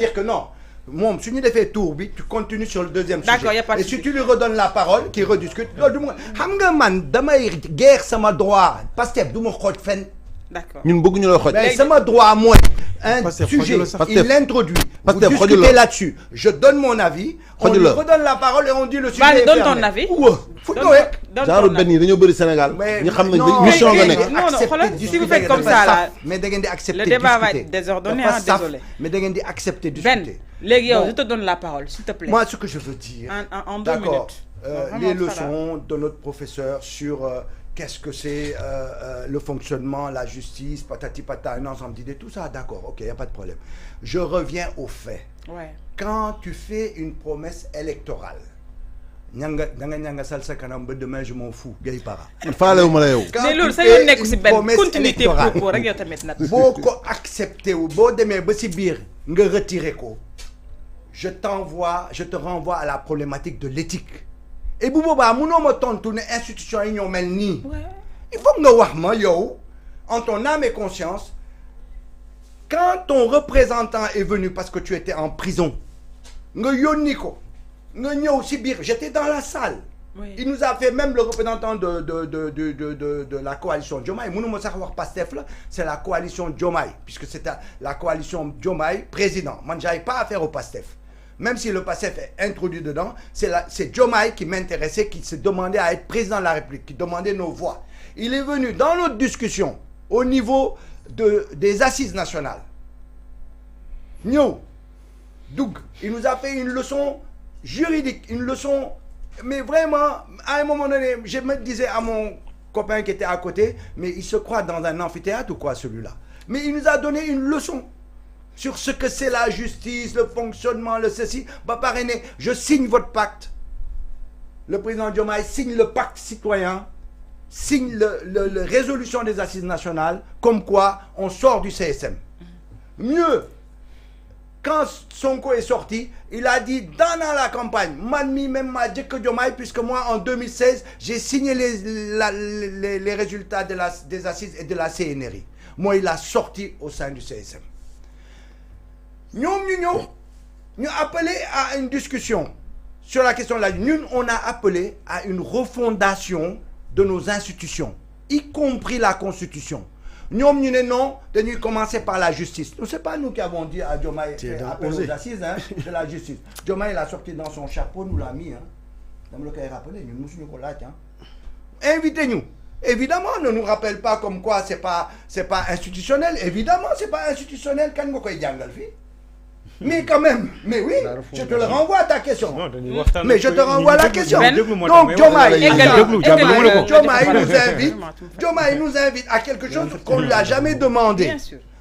dire que non. Moi, si tu fait tour, tu continues sur le deuxième sujet. D'accord, y a pas de Et si tu lui redonnes la parole, qu'il rediscute. Guerre, ça m'a droit. Parce que D'accord. ça m'a droit à moi. Un sujet, il l'introduit. Vous discutez là-dessus. Je donne mon avis. On lui redonne la parole et on dit le sujet. Donne ton avis. Sénégal. Si vous faites comme ça là, mais le débat va être désordonné, désolé. Mais accepter discuter. Je te donne la parole, s'il te plaît. Moi, ce que je veux dire, en 2 minutes. Les leçons de notre professeur sur qu'est-ce que c'est le fonctionnement, la justice, patati patata, un ensemble d'idées, tout ça, d'accord, ok, il n'y a pas de problème. Je reviens au fait. Ouais. Quand tu fais une promesse électorale, demain je m'en fous, Gaïpara. Mais loolu sa yoon nekk ci benn continuité propos rek yow tamit nag. Boo ko accepté wu boo demee ba ci biir nga retiré ko, je te renvoie à la problématique de l'éthique. Et bu boobaa mënoo ma tontu ne institution yi ñoo mel nii. Il faut que nga wax ma yow en ton âme et conscience, quand ton représentant est venu parce que tu étais en prison, nga yónni ko nga ñëw ci biir, j'étais dans la salle. Oui. Il nous a fait même le représentant de la coalition Diomaye. Mënuma sax wax Pastef la, c'est la coalition Diomaye, puisque c'était la coalition Diomaye président. Moi, j'avais pas affaire au Pastef. Même si le Pastef est introduit dedans, c'est Diomaye qui m'intéressait, qui se demandait à être président de la République, qui demandait nos voix. Il est venu dans notre discussion au niveau des assises nationales. Doug, il nous a fait une leçon juridique, une leçon, mais vraiment, à un moment donné, je me disais à mon copain qui était à côté, mais il se croit dans un amphithéâtre ou quoi celui-là? Mais il nous a donné une leçon sur ce que c'est la justice, le fonctionnement, le ceci. Bah, parrainé, je signe votre pacte. Le président Diomaye signe le pacte citoyen, signe la résolution des assises nationales, comme quoi on sort du CSM. Mieux, quand Sonko est sorti, il a dit dans la campagne, Manmi même m'a dit que Diomaye, puisque moi en 2016, j'ai signé les résultats des assises et de la CNRI. Moi, il a sorti au sein du CSM. Nous appelé à une discussion sur la question de la Nous, on a appelé à une refondation de nos institutions, y compris la Constitution. Nous, non, de commencer par la justice. Ce n'est pas nous qui avons dit à Diomaye, appel aux assises de la justice. Diomaye l'a sorti dans son chapeau, nous l'a mis. Nous le rappelé, nous nous invitez-nous. Évidemment, ne nous rappelle pas comme quoi c'est pas institutionnel. Évidemment, c'est pas institutionnel quand nous mais quand même, mais oui, je te le renvoie à ta question. Mais je te renvoie à la question. Donc, Diomaye nous invite à quelque chose qu'on ne lui a jamais demandé.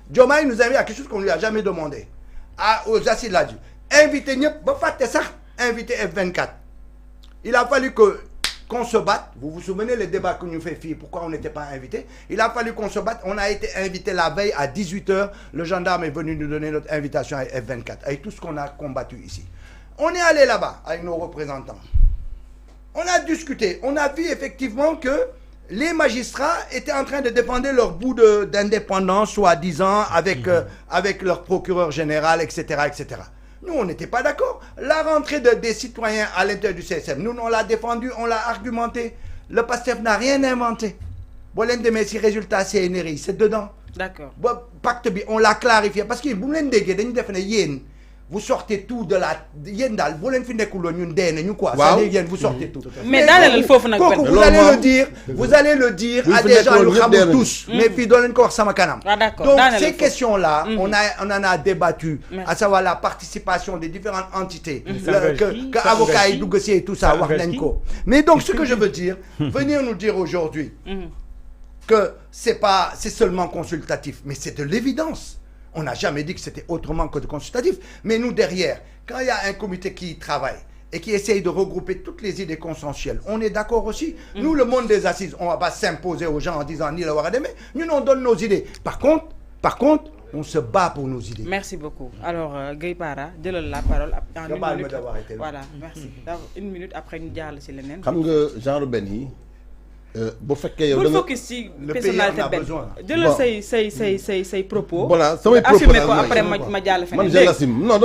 Diomaye nous invite à quelque chose qu'on ne lui a jamais demandé. Aux assises là. Invitez-nous, invitez F24. Il a fallu qu'on se batte. Vous vous souvenez les débats que nous fait filles, pourquoi on n'était pas invités? Il a fallu qu'on se batte. On a été invités la veille à 18h. Le gendarme est venu nous donner notre invitation à F24, avec tout ce qu'on a combattu ici. On est allé là-bas avec nos représentants. On a discuté. On a vu effectivement que les magistrats étaient en train de défendre leur bout d'indépendance, soi-disant, avec leur procureur général, etc., etc. Nous, on n'était pas d'accord. La rentrée des citoyens à l'intérieur du CSM, nous, on l'a défendu, on l'a argumenté. Le PASTEF n'a rien inventé. Bon, l'un de mes résultats, c'est CNRI, c'est dedans. D'accord. Bon, pacte, on l'a clarifié. Parce que vous sortez tout de la... Vous sortez tout. Mais dans le faux, vous allez le dire à des gens, nous tous. Mais puis, donc, ces questions-là, on en a débattu, à savoir la participation des différentes entités, que avocats et tout ça, mais donc, ce que je veux dire, venir nous dire aujourd'hui que c'est seulement consultatif, mais c'est de l'évidence. On n'a jamais dit que c'était autrement que de consultatif. Mais nous, derrière, quand il y a un comité qui travaille et qui essaye de regrouper toutes les idées consensuelles, on est d'accord aussi. Nous, le monde des assises, on ne va pas s'imposer aux gens en disant ni le Warademe. Nous, on donne nos idées. Par contre, on se bat pour nos idées. Merci beaucoup. Alors, Gaïpara, de la parole en une minute. Voilà, merci. Une minute après, nous dialogue sur les mêmes. Comme que genre Benny, bu fekkee yow da nga focus ci personnalité benn jëlal say propos. voilà samay propos assumé ko après ma jàll feneen. man je l'assume non